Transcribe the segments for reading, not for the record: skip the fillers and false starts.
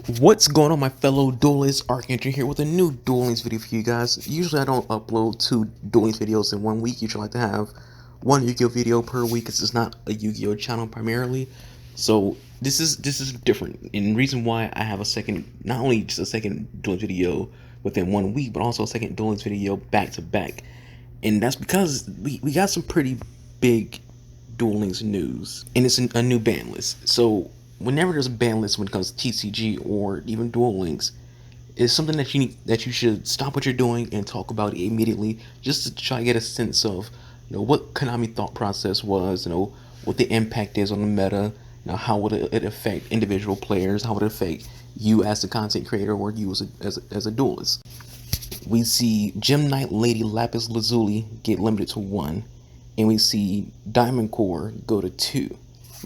What's going on, my fellow duelists? Archangel here with a new Duel Links video for you guys. Usually I don't upload 2 Duel Links videos in 1 week. Usually I like to have one Yu-Gi-Oh video per week because it's not a Yu-Gi-Oh channel primarily. So this is different. And the reason why I have a second, not only just a second Duel Links video within 1 week, but also a second Duel Links video back to back. And that's because we got some pretty big Duel Links news, and it's a new ban list. So whenever there's a ban list when it comes to TCG or even Duel Links, it's something that you should stop what you're doing and talk about it immediately, just to try to get a sense of what Konami thought process was, what the impact is on the meta, how would it affect individual players, how would it affect you as the content creator or you as a duelist. We see Gem Knight Lady Lapis Lazuli get limited to 1, and we see Diamond Core go to 2.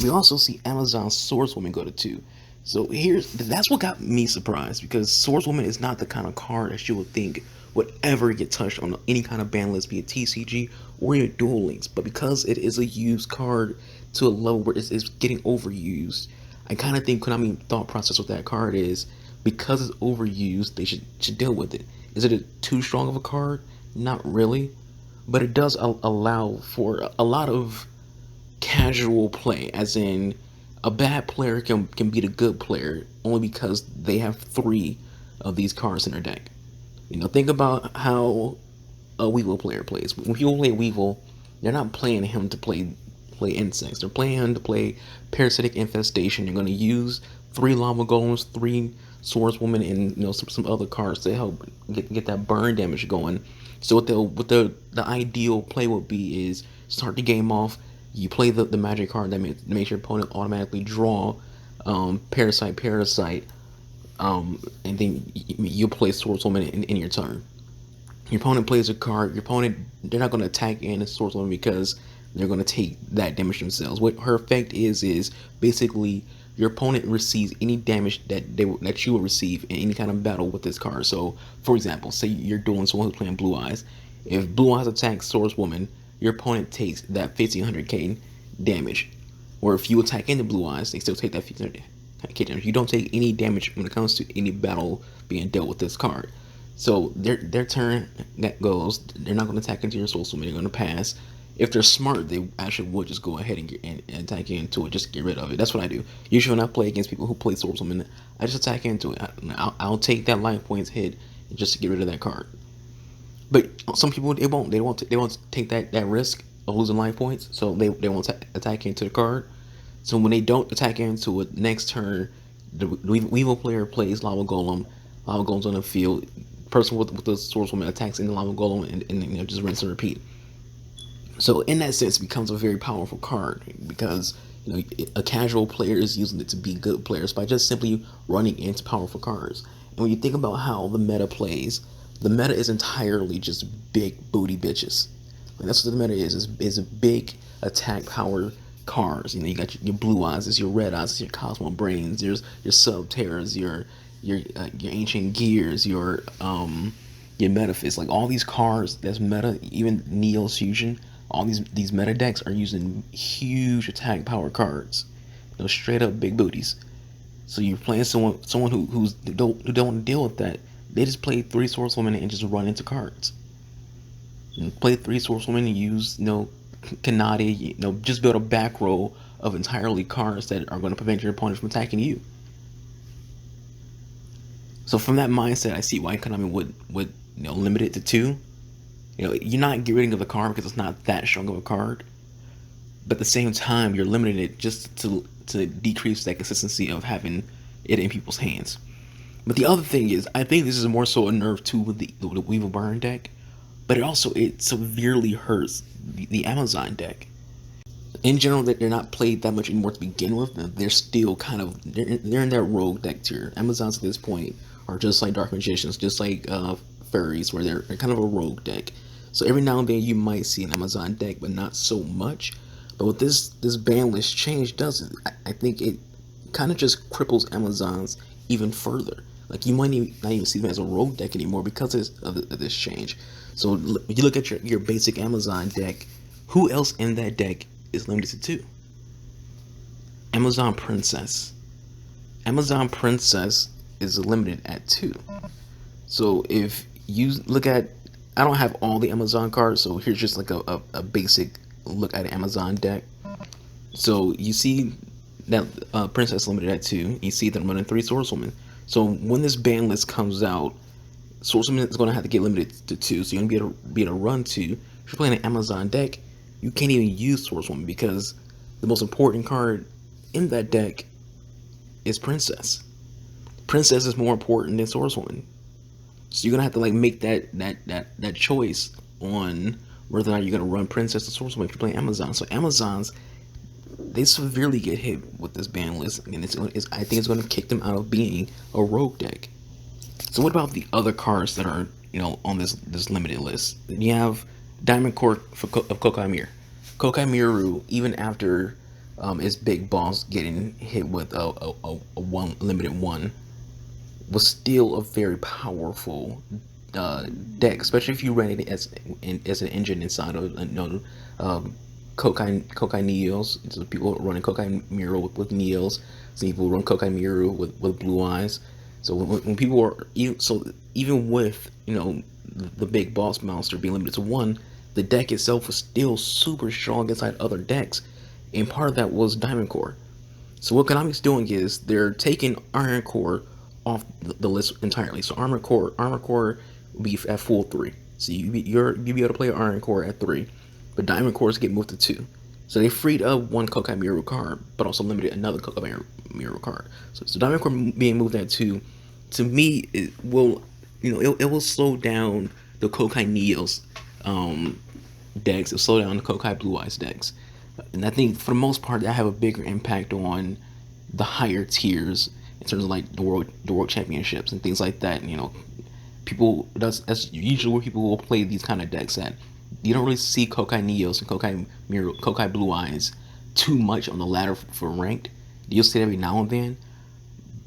We also see Amazon Swordswoman go to 2. So that's what got me surprised, because Swordswoman is not the kind of card that you would think would ever get touched on any kind of ban list, be it TCG or your Duel Links. But because it is a used card to a level where it's getting overused, I kind of think Konami thought process with that card is, because it's overused, they should deal with it. Is it too strong of a card? Not really, but it does allow for a lot of casual play, as in a bad player can beat a good player only because they have 3 of these cards in their deck. Think about how a Weevil player plays. When people play Weevil, they're not playing him to play insects. They're playing him to play Parasitic Infestation. You're going to use 3 Lava Golems, 3 Swordswoman, and some other cards to help get that burn damage going. So what the ideal play would be is start the game off. You play the magic card that makes your opponent automatically draw Parasite, and then you play Swordswoman in your turn. Your opponent plays a card. They're not going to attack in a Swordswoman because they're going to take that damage themselves. What her effect is basically your opponent receives any damage that you will receive in any kind of battle with this card. So, for example, say you're dueling someone who's playing Blue Eyes. If Blue Eyes attacks Swordswoman, your opponent takes that 1500k damage. Or if you attack into Blue Eyes, they still take that 1500k damage. You don't take any damage when it comes to any battle being dealt with this card. So their turn that goes, they're not going to attack into your Swordswoman. They're going to pass. If they're smart, they actually would just go ahead and attack into it, just to get rid of it. That's what I do. Usually when I play against people who play Swordswoman, I just attack into it. I'll take that life points hit just to get rid of that card. But some people, they won't take that risk of losing life points, so they won't attack into the card. So when they don't attack into it, next turn, the Weevil player plays Lava Golem. Lava Golem's on the field. Person with the Swordswoman attacks in the Lava Golem, and just rinse and repeat. So in that sense, it becomes a very powerful card, because a casual player is using it to be good players by just simply running into powerful cards. And when you think about how the meta plays, the meta is entirely just big booty bitches. Like, that's what the meta is a big attack power cards. You got your Blue Eyes, your Red Eyes, your Cosmo Brains, your Subterras, your Ancient Gears, your Metaphys. Like, all these cards that's meta, even Neo's Fusion, all these meta decks are using huge attack power cards. Straight up big booties. So you're playing someone who don't want to deal with that. They just play 3 Swordswomen and just run into cards. Play 3 Swordswomen and use Kanade, just build a back row of entirely cards that are going to prevent your opponent from attacking you. So from that mindset, I see why Konami would limit it to 2. You're not getting rid of the card because it's not that strong of a card, but at the same time, you're limiting it just to decrease that consistency of having it in people's hands. But the other thing is, I think this is more so a nerf too with the Weevil Burn deck, but it severely hurts the Amazon deck. In general, that they're not played that much anymore to begin with. They're still kind of they're in that rogue deck tier. Amazons at this point are just like Dark Magicians, just like Fairies, where they're kind of a rogue deck. So every now and then you might see an Amazon deck, but not so much. But what this ban list change does, I think it kind of just cripples Amazons even further. Like, you might not even see them as a rogue deck anymore because of this change. So if you look at your basic Amazon deck, who else in that deck is limited to 2? Amazon Princess. Amazon Princess is limited at 2. So if you look at, I don't have all the Amazon cards, so here's just like a basic look at an Amazon deck. So you see that Princess limited at 2. You see that I'm running 3 Swordswoman. So when this ban list comes out, Swordswoman is going to have to get limited to 2. So you're going to be able to run 2. If you're playing an Amazon deck, you can't even use Swordswoman because the most important card in that deck is Princess. Princess is more important than Swordswoman. So you're gonna have to like make that choice on whether or not you're gonna run Princess or Swordswoman if you're playing Amazon. So Amazons, they severely get hit with this ban list, and I think it's going to kick them out of being a rogue deck. So what about the other cards that are on this limited list? You have Diamond Core of Kokai Mir. Kokai Miru, even after its big boss getting hit with a one limited one, was still a very powerful deck, especially if you ran it as an engine inside of Kokai Neos. So people running Kokai Miru with Neos. Some people run Kokai Miru with Blue Eyes. So when people are even with the big boss monster being limited to 1, the deck itself was still super strong inside other decks, and part of that was Diamond Core. So what Konami's doing is they're taking Iron Core off the list entirely. So Armor Core will be at full 3. So you'll be able to play Iron Core at 3, but Diamond Cores get moved to 2. So they freed up one Kokai Miru card, but also limited another Kokai Miru card. So Diamond Core being moved at 2, to me, it will it will slow down the Kokai Neos decks. It'll slow down the Kokai Blue Eyes decks. And I think for the most part, that have a bigger impact on the higher tiers in terms of like the world championships and things like that. People that's usually where people will play these kind of decks at. You don't really see Kokai Neos and Kokai Mirror, Kokai Blue Eyes too much on the ladder for ranked. You'll see it every now and then,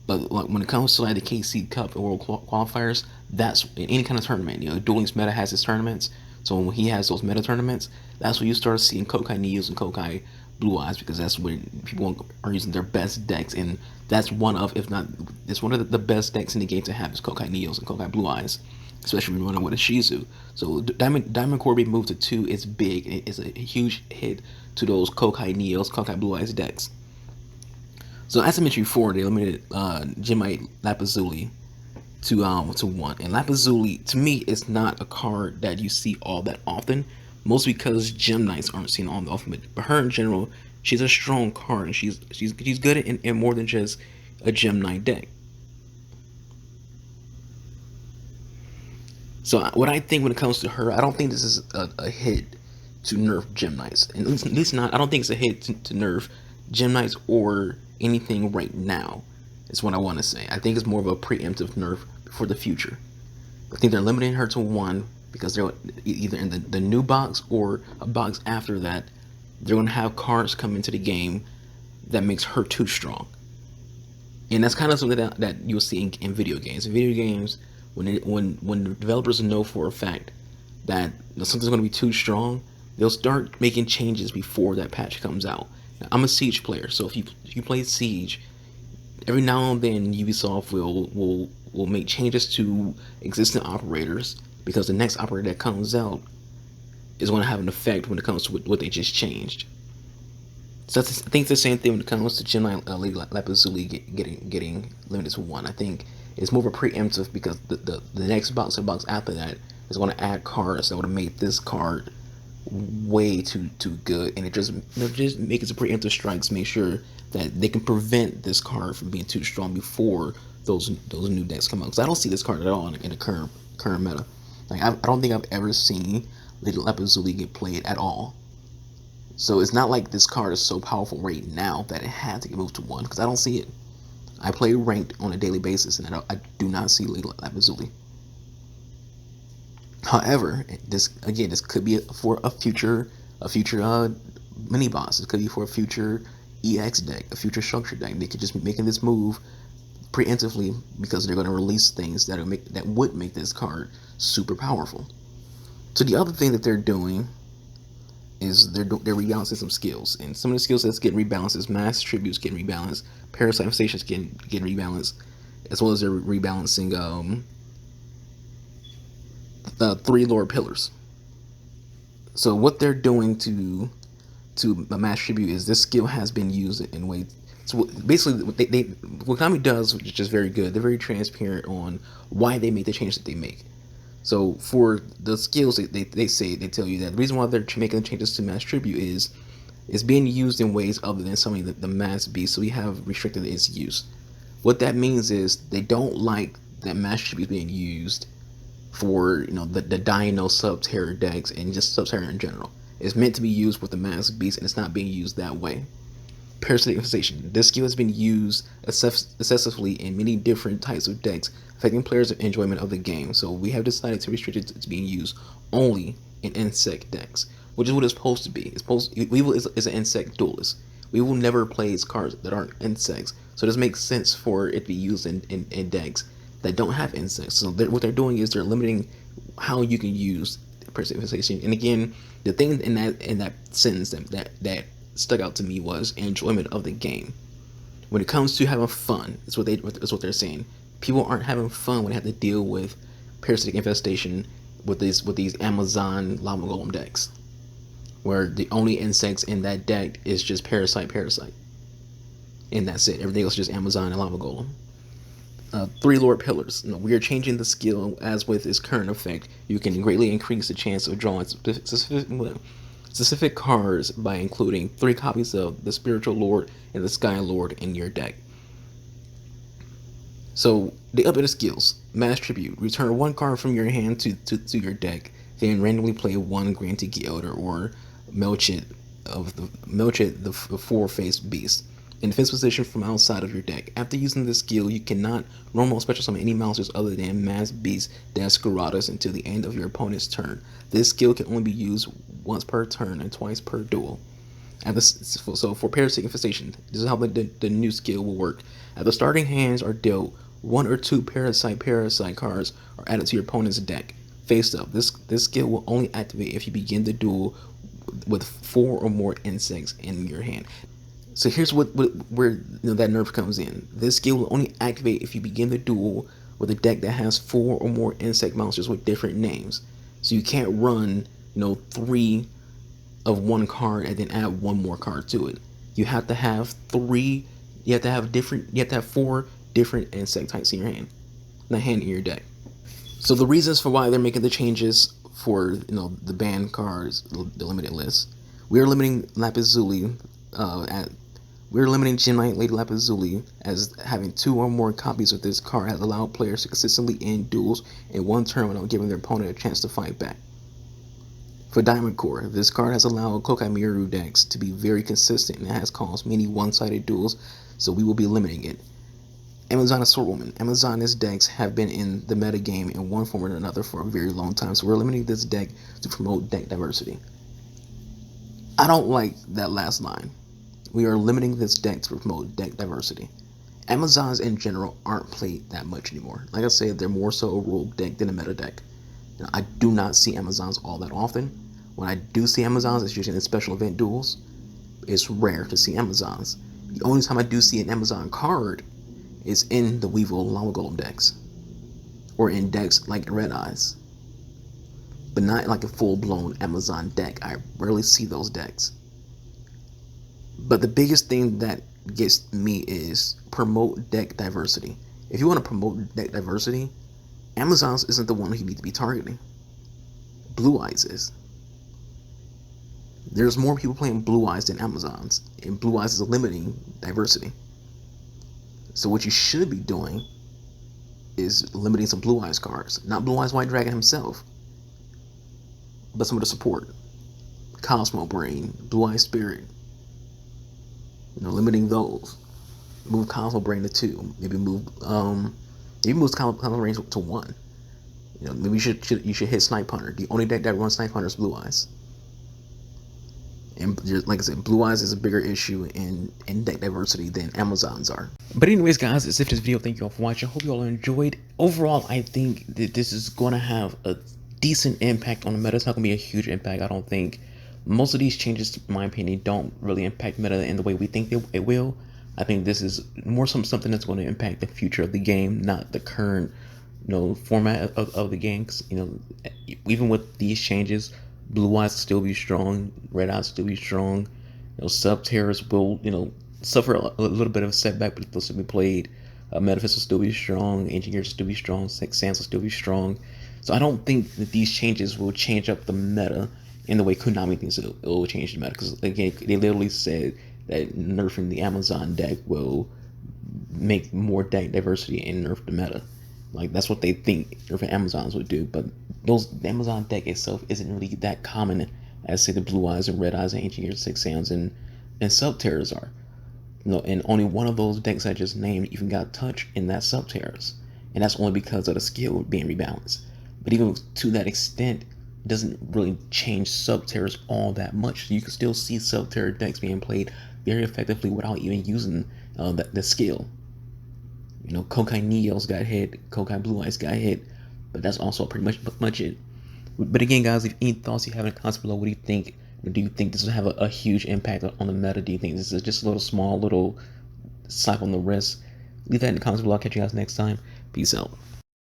but like when it comes to like the KC Cup and World Qualifiers, that's in any kind of tournament. Duel Links meta has its tournaments, so when he has those meta tournaments, that's when you start seeing Kokai Neos and Kokai Blue Eyes, because that's when people are using their best decks, and that's one of, if not, it's one of the best decks in the game to have is Kokai Neos and Kokai Blue Eyes, especially when you're running with a Shizu. So Diamond Core being moved to 2 is big. It's a huge hit to those Kokai Neos, Kokai Blue Eyes decks. So as I mentioned before, they limited Gemite Lapazuli to 1. And Lapazuli, to me, is not a card that you see all that often, mostly because Gem Knights aren't seen all that often. But her in general, she's a strong card, and she's good in more than just a Gem Knight deck. So what I think when it comes to her, I don't think this is a hit to nerf Gem Knights. And at least not, I don't think it's a hit to nerf Gem Knights or anything right now, is what I want to say. I think it's more of a preemptive nerf for the future. I think they're limiting her to 1 because they're either in the new box or a box after that. They're going to have cards come into the game that makes her too strong. And that's kind of something that you'll see in video games. In video games, when the developers know for a fact that something's going to be too strong, they'll start making changes before that patch comes out. Now, I'm a Siege player, so if you play Siege, every now and then Ubisoft will make changes to existing operators, because the next operator that comes out is going to have an effect when it comes to what they just changed. So I think it's the same thing when it comes to Gem Knight Lady Lapazuli getting limited to 1. I think it's more of a preemptive because the next box or box after that is going to add cards that would have made this card way too good, and it just make it a preemptive strikes, make sure that they can prevent this card from being too strong before those new decks come out. Because I don't see this card at all in the current meta. Like I don't think I've ever seen Lady Lapazuli get played at all. So it's not like this card is so powerful right now that it had to get moved to 1, because I don't see it. I play ranked on a daily basis, and I do not see Lady Lapazuli. However, this could be for a future mini boss. It could be for a future EX deck, a future structure deck. They could just be making this move preemptively because they're going to release things that would make this card super powerful. So the other thing that they're doing is they're rebalancing some skills, and some of the skill sets getting rebalanced is Mass Tributes getting rebalanced, Parasite Stations getting rebalanced, as well as they're rebalancing three lower pillars. So what they're doing to mass tribute is this skill has been used in ways. So basically, what Kami does, which is just very good, they're very transparent on why they make the changes that they make. So for the skills, they tell you that the reason why they're making the changes to mass tribute is it's being used in ways other than summoning the mass beast. So we have restricted its use. What that means is they don't like that mass tribute is being used for the Dino Sub-Terror decks and just Sub-Terror in general. It's meant to be used with the mass beast, and it's not being used that way. Parasitic Infestation. This skill has been used excessively in many different types of decks, affecting players' enjoyment of the game. So we have decided to restrict it to being used only in insect decks, which is what it's supposed to be. Weevil is an insect duelist. We will never play cards that aren't insects, so it doesn't make sense for it to be used in decks that don't have insects. So what they're doing is they're limiting how you can use Parasitic Infestation. And again, the thing in that sentence that stuck out to me was enjoyment of the game. When it comes to having fun, that's what they're saying. People aren't having fun when they have to deal with Parasitic Infestation with these Amazon Lava Golem decks, where the only insects in that deck is just Parasite, and that's it. Everything else is just Amazon and Lava Golem. Three Lord Pillars. We are changing the skill as with its current effect. You can greatly increase the chance of drawing specific cards by including 3 copies of the Spiritual Lord and the Sky Lord in your deck. So the updated skills: Mass Tribute. Return 1 card from your hand to your deck, then randomly play 1 Grantig Elder or Melchit the 4-faced beast in defense position from outside of your deck. After using this skill, you cannot normal special summon any monsters other than Mass Beast Deskeratus until the end of your opponent's turn. This skill can only be used once per turn and twice per duel. So for Parasitic Infestation, this is how the new skill will work. At the starting hands are dealt, 1 or 2 parasite cards are added to your opponent's deck. Face up. This skill will only activate if you begin the duel with 4 or more insects in your hand. So here's where that nerf comes in. This skill will only activate if you begin the duel with a deck that has 4 or more insect monsters with different names. So you can't run 3 of 1 card and then add 1 more card to it. You have to have 3. You have to have 4 different insect types in your hand, in your deck. So the reasons for why they're making the changes for the banned cards, the limited list, we are limiting Lapis-Lazuli we're limiting Gemini Lady Lapis-Lazuli as having 2 or more copies of this card has allowed players to consistently end duels in 1 turn without giving their opponent a chance to fight back. For Diamond Core, this card has allowed Kokai Miru decks to be very consistent and has caused many one-sided duels, so we will be limiting it. Amazon Swordwoman. Amazon's decks have been in the metagame in one form or another for a very long time, so we're limiting this deck to promote deck diversity. I don't like that last line. We are limiting this deck to promote deck diversity. Amazons in general aren't played that much anymore. Like I said, they're more so a rogue deck than a meta deck. I do not see Amazons all that often. When I do see Amazons, it's usually in special event duels. It's rare to see Amazons. The only time I do see an Amazon card is in the Weevil Lava Golem decks, or in decks like Red Eyes, but not like a full-blown Amazon deck. I rarely see those decks. But the biggest thing that gets me is promote deck diversity. If you want to promote deck diversity, Amazons isn't the one you need to be targeting. Blue Eyes is. There's more people playing Blue Eyes than Amazons, and Blue Eyes is limiting diversity. So what you should be doing is limiting some Blue Eyes cards. Not Blue Eyes White Dragon himself, but some of the support. Cosmo Brain, Blue Eyes Spirit. Limiting those. Move Cosmo Brain to 2. Maybe move Cosmo Brain to 1. Maybe you should hit Snipe Hunter. The only deck that runs Snipe Hunter is Blue Eyes. And like I said, Blue Eyes is a bigger issue in deck diversity than Amazons are. But anyways, guys, that's it for this video. Thank you all for watching. I hope you all enjoyed. Overall, I think that this is going to have a decent impact on the meta. It's not going to be a huge impact, I don't think. Most of these changes, in my opinion, don't really impact meta in the way we think it will. I think this is more something that's going to impact the future of the game, not the current, format of the game. 'Cause, even with these changes, Blue Eyes will still be strong, Red Eyes will still be strong. Sub Terrors will, suffer a little bit of a setback, but they'll still be played. Metaphys will still be strong, Engineers will still be strong, Sex Sands will still be strong. So I don't think that these changes will change up the meta in the way Konami thinks it will change the meta. Because again, they literally said that nerfing the Amazon deck will make more deck diversity and nerf the meta. Like that's what they think nerfing Amazons would do. But the Amazon deck itself isn't really that common as say the Blue Eyes and Red Eyes and Engineers, Six Sounds and Sub Terrors are. And only one of those decks I just named even got touched in that Sub Terrors, and that's only because of the skill being rebalanced. But even to that extent, it doesn't really change Sub Terrors all that much. You can still see Sub Terror decks being played very effectively without even using the skill. Kokai Neos got hit, Kokai Blue Eyes got hit, but that's also pretty much it. But again, guys, if any thoughts you have in the comments below, what do you think? Do you think this will have a huge impact on the meta? Do you think this is just a little small, little slap on the wrist? Leave that in the comments below. I'll catch you guys next time. Peace out.